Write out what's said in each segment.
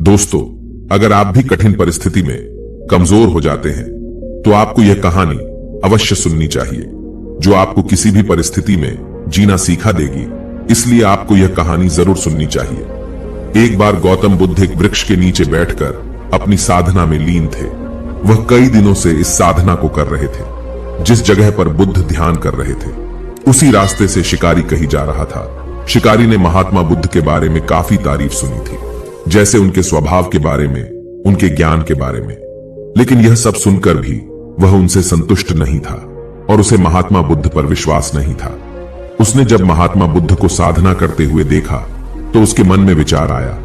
दोस्तों, अगर आप भी कठिन परिस्थिति में कमजोर हो जाते हैं तो आपको यह कहानी अवश्य सुननी चाहिए, जो आपको किसी भी परिस्थिति में जीना सीखा देगी। इसलिए आपको यह कहानी जरूर सुननी चाहिए। एक बार गौतम बुद्ध एक वृक्ष के नीचे बैठकर अपनी साधना में लीन थे। वह कई दिनों से इस साधना को कर रहे थे। जिस जगह पर बुद्ध ध्यान कर रहे थे, उसी रास्ते से शिकारी कहीं जा रहा था। शिकारी ने महात्मा बुद्ध के बारे में काफी तारीफ सुनी थी, जैसे उनके स्वभाव के बारे में, उनके ज्ञान के बारे में। लेकिन यह सब सुनकर भी वह उनसे संतुष्ट नहीं था और उसे महात्मा बुद्ध पर विश्वास नहीं था। उसने जब महात्मा बुद्ध को साधना करते हुए देखा तो उसके मन में विचार आया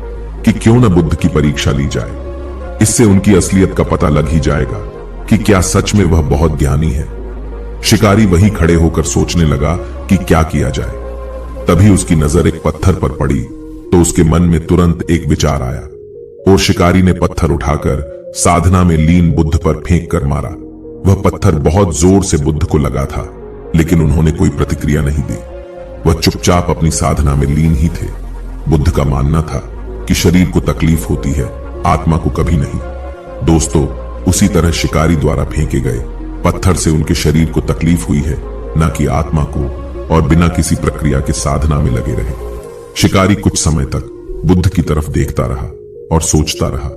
कि क्यों न बुद्ध की परीक्षा ली जाए। इससे उनकी असलियत का पता लग ही जाएगा कि क्या सच में वह बहुत ज्ञानी है। शिकारी वहीं खड़े होकर सोचने लगा कि क्या किया जाए। तभी उसकी नजर एक पत्थर पर पड़ी तो उसके मन में तुरंत एक विचार आया और शिकारी ने पत्थर उठाकर साधना में लीन बुद्ध पर फेंक कर मारा। वह पत्थर बहुत जोर से बुद्ध को लगा था, लेकिन उन्होंने कोई प्रतिक्रिया नहीं दी। वह चुपचाप अपनी साधना में लीन ही थे। बुद्ध का मानना था कि शरीर को तकलीफ होती है, आत्मा को कभी नहीं। दोस्तों, उसी तरह शिकारी द्वारा फेंके गए पत्थर से उनके शरीर को तकलीफ हुई है, न कि आत्मा को, और बिना किसी प्रक्रिया के साधना में लगे रहे। शिकारी कुछ समय तक बुद्ध की तरफ देखता रहा और सोचता रहा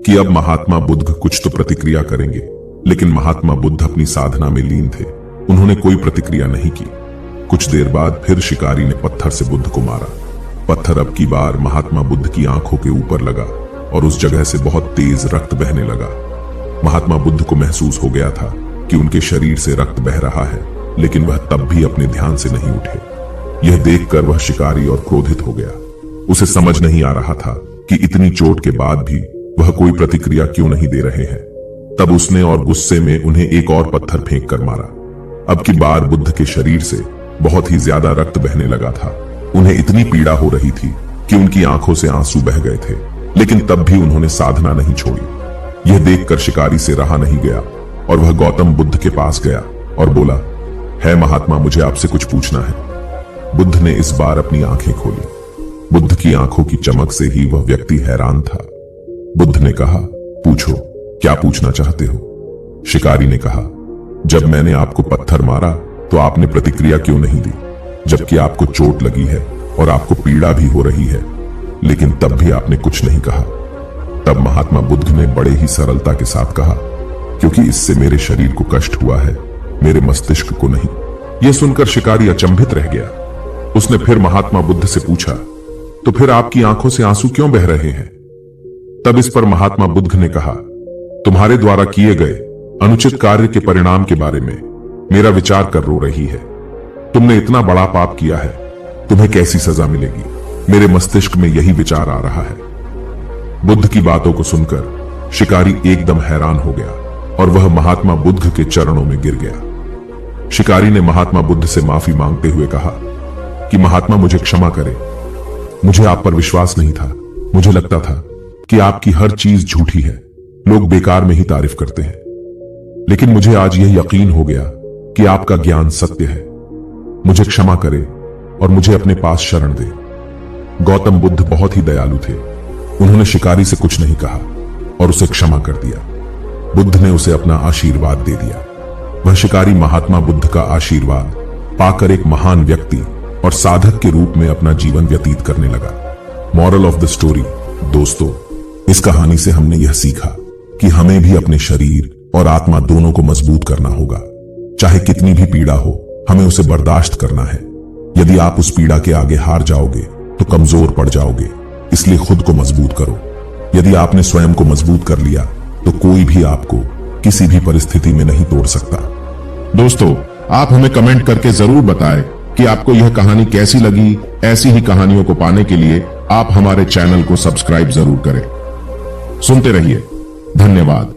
कि अब महात्मा बुद्ध कुछ तो प्रतिक्रिया करेंगे, लेकिन महात्मा बुद्ध अपनी साधना में लीन थे। उन्होंने कोई प्रतिक्रिया नहीं की। कुछ देर बाद फिर शिकारी ने पत्थर से बुद्ध को मारा। पत्थर अब की बार महात्मा बुद्ध की आंखों के ऊपर लगा और उस जगह से बहुत तेज रक्त बहने लगा। महात्मा बुद्ध को महसूस हो गया था कि उनके शरीर से रक्त बह रहा है, लेकिन वह तब भी अपने ध्यान से नहीं उठे। यह देखकर वह शिकारी और क्रोधित हो गया। उसे समझ नहीं आ रहा था कि इतनी चोट के बाद भी वह कोई प्रतिक्रिया क्यों नहीं दे रहे हैं। तब उसने और गुस्से में उन्हें एक और पत्थर फेंक कर मारा। अब की बार बुद्ध के शरीर से बहुत ही ज्यादा रक्त बहने लगा था। उन्हें इतनी पीड़ा हो रही थी कि उनकी आंखों से आंसू बह गए थे, लेकिन तब भी उन्होंने साधना नहीं छोड़ी। यह देखकर शिकारी से रहा नहीं गया और वह गौतम बुद्ध के पास गया और बोला, है महात्मा, मुझे आपसे कुछ पूछना है। बुद्ध ने इस बार अपनी आंखें खोली। बुद्ध की आंखों की चमक से ही वह व्यक्ति हैरान था। बुद्ध ने कहा, पूछो, क्या पूछना चाहते हो? शिकारी ने कहा, जब मैंने आपको पत्थर मारा तो आपने प्रतिक्रिया क्यों नहीं दी, जबकि आपको चोट लगी है और आपको पीड़ा भी हो रही है, लेकिन तब भी आपने कुछ नहीं कहा। तब महात्मा बुद्ध ने बड़े ही सरलता के साथ कहा, क्योंकि इससे मेरे शरीर को कष्ट हुआ है, मेरे मस्तिष्क को नहीं। यह सुनकर शिकारी अचंभित रह गया। उसने फिर महात्मा बुद्ध से पूछा, तो फिर आपकी आंखों से आंसू क्यों बह रहे हैं? तब इस पर महात्मा बुद्ध ने कहा, तुम्हारे द्वारा किए गए अनुचित कार्य के परिणाम के बारे में मेरा विचार कर रो रही है। तुमने इतना बड़ा पाप किया है, तुम्हें कैसी सजा मिलेगी? मेरे मस्तिष्क में यही विचार आ रहा है। बुद्ध की बातों को सुनकर शिकारी एकदम हैरान हो गया और वह महात्मा बुद्ध के चरणों में गिर गया। शिकारी ने महात्मा बुद्ध से माफी मांगते हुए कहा कि महात्मा, मुझे क्षमा करें। मुझे आप पर विश्वास नहीं था। मुझे लगता था कि आपकी हर चीज झूठी है, लोग बेकार में ही तारीफ करते हैं। लेकिन मुझे आज यह यकीन हो गया कि आपका ज्ञान सत्य है। मुझे क्षमा करें और मुझे अपने पास शरण दें। गौतम बुद्ध बहुत ही दयालु थे। उन्होंने शिकारी से कुछ नहीं कहा और उसे क्षमा कर दिया। बुद्ध ने उसे अपना आशीर्वाद दे दिया। वह शिकारी महात्मा बुद्ध का आशीर्वाद पाकर एक महान व्यक्ति और साधक के रूप में अपना जीवन व्यतीत करने लगा। मॉरल ऑफ द स्टोरी, दोस्तों, इस कहानी से हमने यह सीखा कि हमें भी अपने शरीर और आत्मा दोनों को मजबूत करना होगा। चाहे कितनी भी पीड़ा हो, हमें उसे बर्दाश्त करना है। यदि आप उस पीड़ा के आगे हार जाओगे तो कमजोर पड़ जाओगे। इसलिए खुद को मजबूत करो। यदि आपने स्वयं को मजबूत कर लिया तो कोई भी आपको किसी भी परिस्थिति में नहीं तोड़ सकता। दोस्तों, आप हमें कमेंट करके जरूर बताएं कि आपको यह कहानी कैसी लगी। ऐसी ही कहानियों को पाने के लिए आप हमारे चैनल को सब्सक्राइब जरूर करें। सुनते रहिए। धन्यवाद।